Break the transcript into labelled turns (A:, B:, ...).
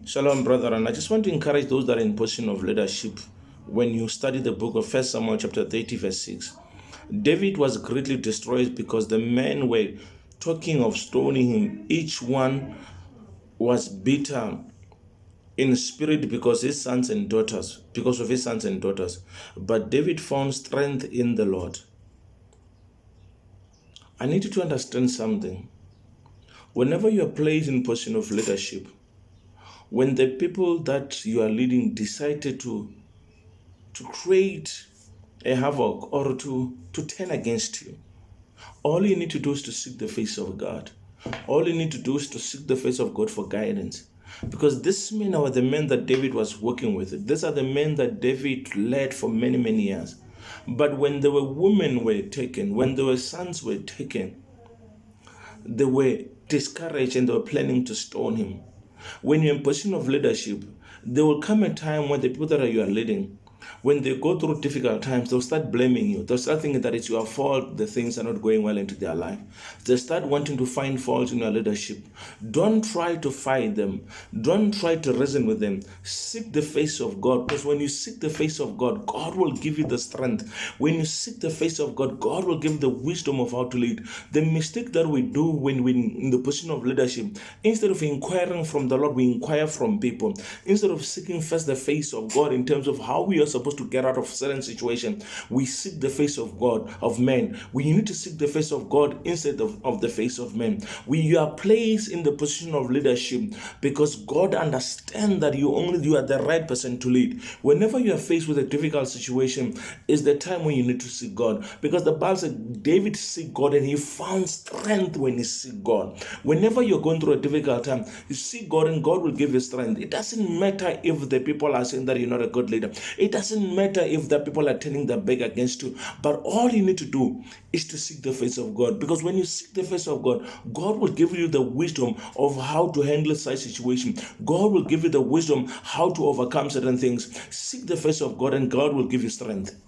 A: Shalom, brethren. I just want to encourage those that are in position of leadership. When you study the book of 1 Samuel chapter 30, verse 6, David was greatly destroyed because the men were talking of stoning him. Each one was bitter in spirit because of his sons and daughters. But David found strength in the Lord. I need you to understand something. Whenever you are placed in position of leadership, when the people that you are leading decided to create a havoc or to turn against you, all you need to do is to seek the face of God. All you need to do is to seek the face of God for guidance. Because these men are the men that David was working with. These are the men that David led for many, many years. But when there were women were taken, when there were sons were taken, they were discouraged and they were planning to stone him. When you're in position of leadership, there will come a time when the people that you are leading, when they go through difficult times, they'll start blaming you. They'll start thinking that it's your fault the things are not going well into their life. They start wanting to find faults in your leadership. Don't try to fight them. Don't try to reason with them. Seek the face of God, because when you seek the face of God, God will give you the strength. When you seek the face of God, God will give you the wisdom of how to lead. The mistake that we do when we're in the position of leadership, instead of inquiring from the Lord, we inquire from people. Instead of seeking first the face of God in terms of how we are supposed to get out of certain situation, we seek the face of God, of men. We need to seek the face of God instead of the face of men. You are placed in the position of leadership because God understands that you are the right person to lead. Whenever you are faced with a difficult situation, is the time when you need to seek God. Because the Bible said David seek God and he found strength when he seek God. Whenever you're going through a difficult time, you seek God and God will give you strength. It doesn't matter if the people are saying that you're not a good leader. It doesn't matter if the people are turning their back against you. But all you need to do is to seek the face of God. Because when you seek the face of God, God will give you the wisdom of how to handle such situation. God will give you the wisdom how to overcome certain things. Seek the face of God and God will give you strength.